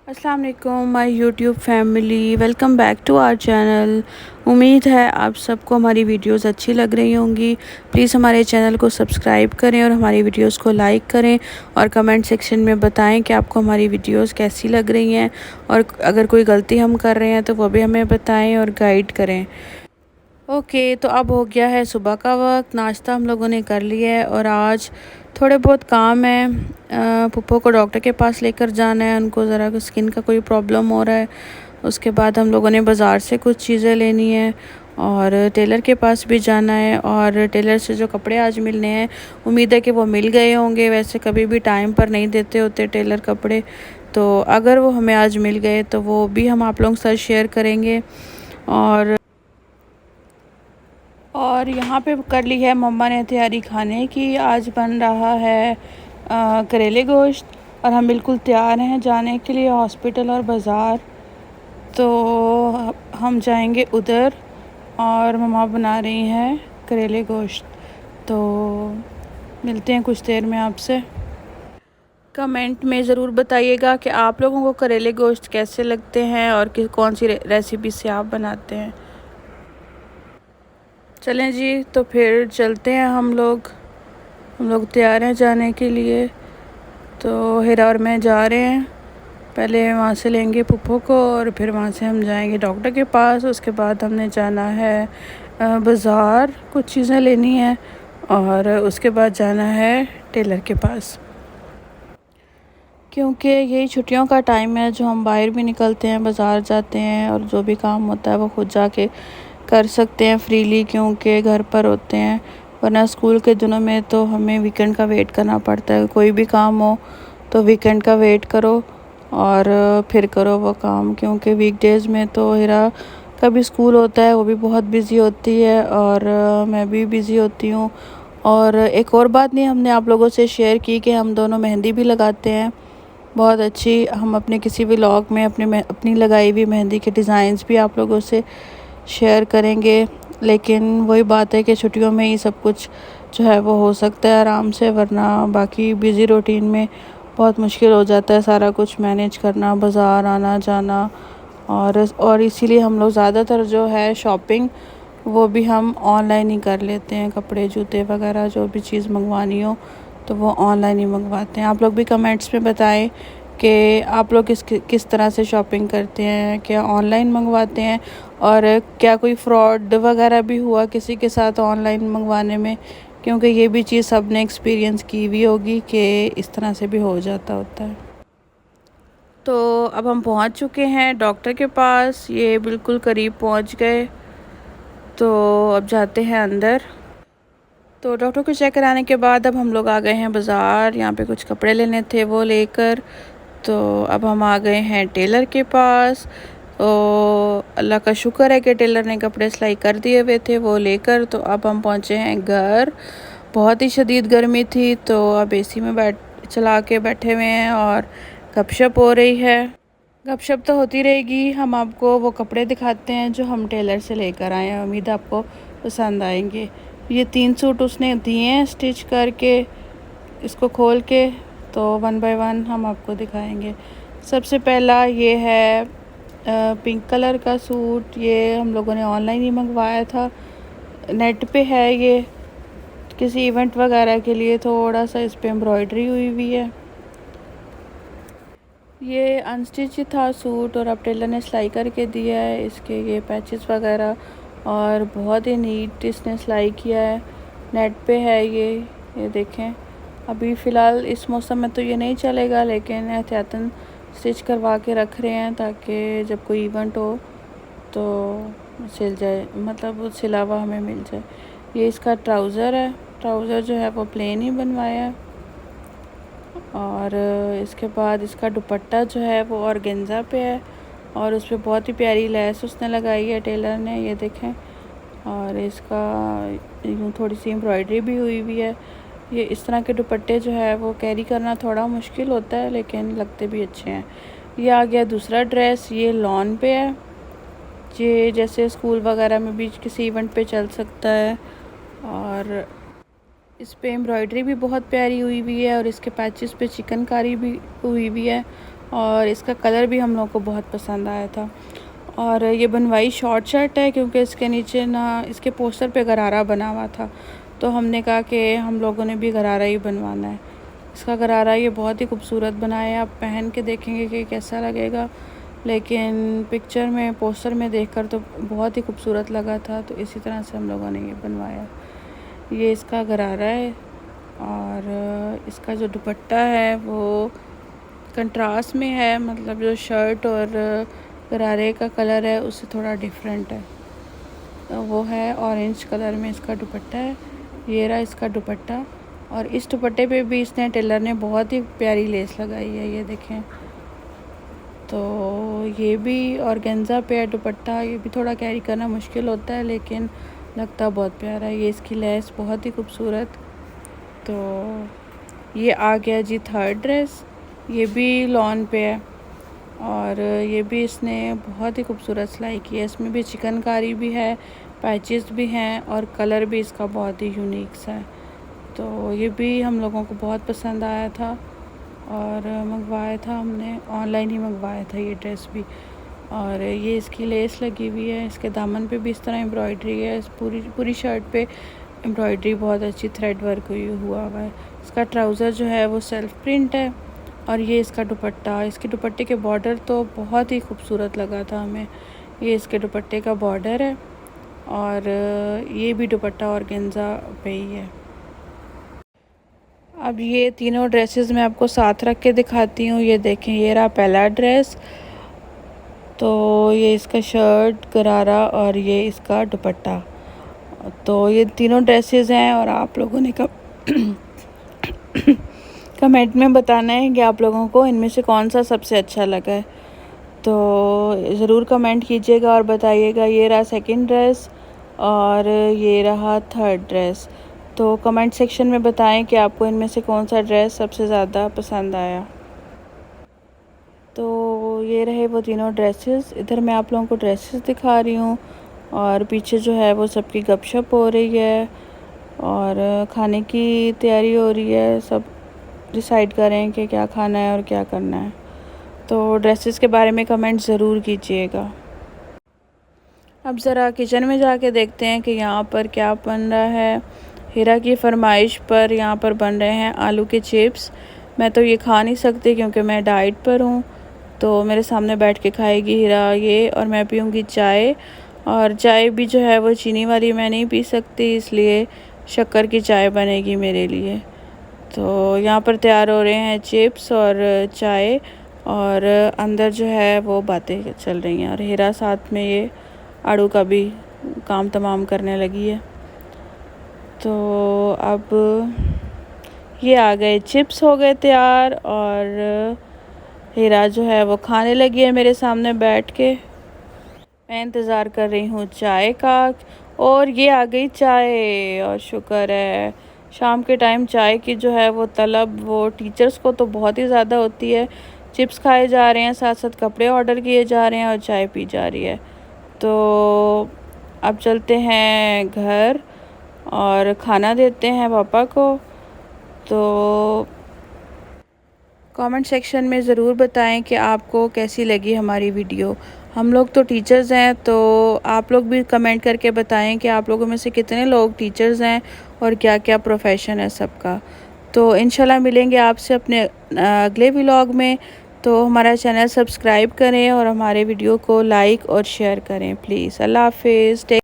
अस्सलाम वालेकुम my YouTube family, welcome back to our channel. उम्मीद है आप सबको हमारी वीडियोस अच्छी लग रही होंगी। प्लीज़ हमारे चैनल को सब्सक्राइब करें और हमारी वीडियोस को लाइक करें और कमेंट सेक्शन में बताएं कि आपको हमारी वीडियोस कैसी लग रही हैं, और अगर कोई गलती हम कर रहे हैं तो वो भी हमें बताएं और गाइड करें। ओके, तो अब हो गया है सुबह का वक्त। नाश्ता हम लोगों ने कर लिया है और आज थोड़े बहुत काम है। पुप्पो को डॉक्टर के पास लेकर जाना है, उनको ज़रा स्किन का कोई प्रॉब्लम हो रहा है। उसके बाद हम लोगों ने बाज़ार से कुछ चीज़ें लेनी है और टेलर के पास भी जाना है, और टेलर से जो कपड़े आज मिलने हैं उम्मीद है कि वो मिल गए होंगे। वैसे कभी भी टाइम पर नहीं देते होते टेलर कपड़े, तो अगर वो हमें आज मिल गए तो वो भी हम आप लोगों के साथ शेयर करेंगे। और यहाँ पे कर ली है मम्मा ने तैयारी खाने की। आज बन रहा है करेले गोश्त, और हम बिल्कुल तैयार हैं जाने के लिए हॉस्पिटल और बाज़ार। तो हम जाएंगे उधर, और मम्मा बना रही हैं करेले गोश्त। तो मिलते हैं कुछ देर में आपसे। कमेंट में ज़रूर बताइएगा कि आप लोगों को करेले गोश्त कैसे लगते हैं और कौन सी रेसिपी से आप बनाते हैं। चलें जी, तो फिर चलते हैं हम लोग तैयार हैं जाने के लिए। तो हिरा और मैं जा रहे हैं। पहले वहाँ से लेंगे पुप्पो को और फिर वहाँ से हम जाएंगे डॉक्टर के पास। उसके बाद हमने जाना है बाज़ार, कुछ चीज़ें लेनी है, और उसके बाद जाना है टेलर के पास, क्योंकि यही छुट्टियों का टाइम है जो हम बाहर भी निकलते हैं, बाज़ार जाते हैं, और जो भी काम होता है वो खुद जाके कर सकते हैं फ्रीली, क्योंकि घर पर होते हैं। वरना स्कूल के दिनों में तो हमें वीकेंड का वेट करना पड़ता है। कोई भी काम हो तो वीकेंड का वेट करो और फिर करो वो काम, क्योंकि वीकडेज़ में तो हिरा का भी स्कूल होता है, वो भी बहुत बिज़ी होती है, और मैं भी बिज़ी होती हूँ। और एक और बात नहीं हमने आप लोगों से शेयर की कि हम दोनों मेहंदी भी लगाते हैं बहुत अच्छी। हम अपने किसी भी व्लॉग में अपनी लगाई हुई मेहंदी के डिज़ाइंस भी आप लोगों से शेयर करेंगे। लेकिन वही बात है कि छुट्टियों में ही सब कुछ जो है वो हो सकता है आराम से, वरना बाकी बिज़ी रूटीन में बहुत मुश्किल हो जाता है सारा कुछ मैनेज करना, बाज़ार आना जाना। और इसीलिए हम लोग ज़्यादातर जो है शॉपिंग वो भी हम ऑनलाइन ही कर लेते हैं। कपड़े जूते वगैरह जो भी चीज़ मंगवानी हो तो वो ऑनलाइन ही मंगवाते हैं। आप लोग भी कमेंट्स में बताएं कि आप लोग किस तरह से शॉपिंग करते हैं, क्या ऑनलाइन मंगवाते हैं, और क्या कोई फ्रॉड वगैरह भी हुआ किसी के साथ ऑनलाइन मंगवाने में, क्योंकि ये भी चीज़ सब ने एक्सपीरियंस की हुई होगी कि इस तरह से भी हो जाता होता है। तो अब हम पहुंच चुके हैं डॉक्टर के पास, ये बिल्कुल करीब पहुंच गए। तो अब जाते हैं अंदर। तो डॉक्टर को चेक कराने के बाद अब हम लोग आ गए हैं बाज़ार। यहाँ पे कुछ कपड़े लेने थे वो लेकर। तो अब हम आ गए हैं टेलर के पास। तो अल्लाह का शुक्र है कि टेलर ने कपड़े सिलाई कर दिए हुए थे वो लेकर। तो अब हम पहुँचे हैं घर। बहुत ही शदीद गर्मी थी, तो अब एसी में चला के बैठे हुए हैं और गपशप हो रही है। गपशप तो होती रहेगी। हम आपको वो कपड़े दिखाते हैं जो हम टेलर से लेकर आए हैं, उम्मीद आपको पसंद आएंगे। ये 3 सूट उसने दिए हैं स्टिच करके, इसको खोल के। तो 1 बाय 1 हम आपको दिखाएंगे। सबसे पहला ये है पिंक कलर का सूट। ये हम लोगों ने ऑनलाइन ही मंगवाया था, नेट पे है ये, किसी इवेंट वगैरह के लिए। थोड़ा सा इस पर एम्ब्रॉयडरी हुई हुई है। ये अनस्टिच था सूट, और अब टेलर ने सिलाई करके दिया है इसके ये पैचेस वगैरह, और बहुत ही नीट इसने सिलाई किया है। नेट पे है ये देखें। अभी फ़िलहाल इस मौसम में तो ये नहीं चलेगा, लेकिन एहतियातन स्टिच करवा के रख रहे हैं ताकि जब कोई इवेंट हो तो सिल जाए, मतलब सिला हुआ हमें मिल जाए। ये इसका ट्राउज़र है। ट्राउज़र जो है वो प्लेन ही बनवाया है। और इसके बाद इसका दुपट्टा जो है वो ऑर्गेन्जा पे है, और उस पर बहुत ही प्यारी लेस उसने लगाई है टेलर ने, ये देखें। और इसका यूँ थोड़ी सी एम्ब्रॉयडरी भी हुई हुई है। ये इस तरह के दुपट्टे जो है वो कैरी करना थोड़ा मुश्किल होता है, लेकिन लगते भी अच्छे हैं। ये आ गया दूसरा ड्रेस। ये लॉन पे है, ये जैसे स्कूल वगैरह में भी किसी इवेंट पे चल सकता है। और इस पे एम्ब्रॉयडरी भी बहुत प्यारी हुई हुई है, और इसके पैचेस पे चिकनकारी भी हुई हुई है। और इसका कलर भी हम लोग को बहुत पसंद आया था। और ये बनवाई शॉर्ट शर्ट है क्योंकि इसके नीचे ना इसके पोस्टर पे गरारा बना हुआ था, तो हमने कहा कि हम लोगों ने भी गरारा ही बनवाना है। इसका गरारा ये बहुत ही खूबसूरत बनाया है, आप पहन के देखेंगे कि कैसा लगेगा, लेकिन पिक्चर में पोस्टर में देखकर तो बहुत ही खूबसूरत लगा था, तो इसी तरह से हम लोगों ने ये बनवाया। ये इसका गरारा है और इसका जो दुपट्टा है वो कंट्रास्ट में है, मतलब जो शर्ट और गरारे का कलर है उससे थोड़ा डिफरेंट है, तो वो है ऑरेंज कलर में इसका दुपट्टा है। ये रहा इसका दुपट्टा, और इस दुपट्टे पे भी इसने टेलर ने बहुत ही प्यारी लेस लगाई है, ये देखें। तो ये भी ऑर्गेन्जा पे है दुपट्टा, ये भी थोड़ा कैरी करना मुश्किल होता है लेकिन लगता बहुत प्यारा है। ये इसकी लेस बहुत ही खूबसूरत। तो ये आ गया जी थर्ड ड्रेस, ये भी लॉन पे है और ये भी इसने बहुत ही खूबसूरत सिलाई की है। इसमें भी चिकनकारी भी है, पैचेस भी हैं और कलर भी इसका बहुत ही यूनिक सा है। तो ये भी हम लोगों को बहुत पसंद आया था और मंगवाया था, हमने ऑनलाइन ही मंगवाया था ये ड्रेस भी। और ये इसकी लेस लगी हुई है, इसके दामन पे भी इस तरह एम्ब्रॉयडरी है, इस पूरी शर्ट पे एम्ब्रॉयडरी बहुत अच्छी थ्रेड वर्क हुआ हुआ है। इसका ट्राउज़र जो है वो सेल्फ प्रिंट है और ये इसका दुपट्टा, इसके दुपट्टे के बॉर्डर तो बहुत ही खूबसूरत लगा था हमें। ये इसके दुपट्टे का बॉर्डर है और ये भी दुपट्टा ऑर्गेन्जा पे ही है। अब ये तीनों ड्रेसेस मैं आपको साथ रख के दिखाती हूँ। ये देखें, ये रहा पहला ड्रेस, तो ये इसका शर्ट गरारा और ये इसका दुपट्टा। तो ये तीनों ड्रेसेस हैं और आप लोगों ने कमेंट में बताना है कि आप लोगों को इनमें से कौन सा सबसे अच्छा लगा है, तो ज़रूर कमेंट कीजिएगा और बताइएगा। ये रहा सेकंड ड्रेस और ये रहा थर्ड ड्रेस। तो कमेंट सेक्शन में बताएं कि आपको इनमें से कौन सा ड्रेस सबसे ज़्यादा पसंद आया। तो ये रहे वो तीनों ड्रेसेस। इधर मैं आप लोगों को ड्रेसेस दिखा रही हूँ और पीछे जो है वो सबकी गपशप हो रही है और खाने की तैयारी हो रही है। सब डिसाइड करें कि क्या खाना है और क्या करना है। तो ड्रेसेस के बारे में कमेंट ज़रूर कीजिएगा। अब ज़रा किचन में जाके देखते हैं कि यहाँ पर क्या बन रहा है। हीरा की फरमाइश पर यहाँ पर बन रहे हैं आलू के चिप्स। मैं तो ये खा नहीं सकती क्योंकि मैं डाइट पर हूँ, तो मेरे सामने बैठ के खाएगी हीरा ये और मैं पीऊँगी चाय। और चाय भी जो है वो चीनी वाली मैं नहीं पी सकती, इसलिए शक्कर की चाय बनेगी मेरे लिए। तो यहाँ पर तैयार हो रहे हैं चिप्स और चाय और अंदर जो है वो बातें चल रही हैं और हीरा साथ में ये आड़ू का भी काम तमाम करने लगी है। तो अब ये आ गए, चिप्स हो गए तैयार और हीरा जो है वो खाने लगी है मेरे सामने बैठ के। मैं इंतज़ार कर रही हूँ चाय का और ये आ गई चाय। और शुक्र है, शाम के टाइम चाय की जो है वो तलब वो टीचर्स को तो बहुत ही ज़्यादा होती है। चिप्स खाए जा रहे हैं, साथ साथ कपड़े ऑर्डर किए जा रहे हैं और चाय पी जा रही है। तो अब चलते हैं घर और खाना देते हैं पापा को। तो कमेंट सेक्शन में ज़रूर बताएं कि आपको कैसी लगी हमारी वीडियो। हम लोग तो टीचर्स हैं, तो आप लोग भी कमेंट करके बताएं कि आप लोगों में से कितने लोग टीचर्स हैं और क्या क्या प्रोफेशन है सबका। तो इंशाल्लाह मिलेंगे आपसे अपने अगले व्लॉग में। तो हमारा चैनल सब्सक्राइब करें और हमारे वीडियो को लाइक और शेयर करें प्लीज़। अल्लाह हाफिज़।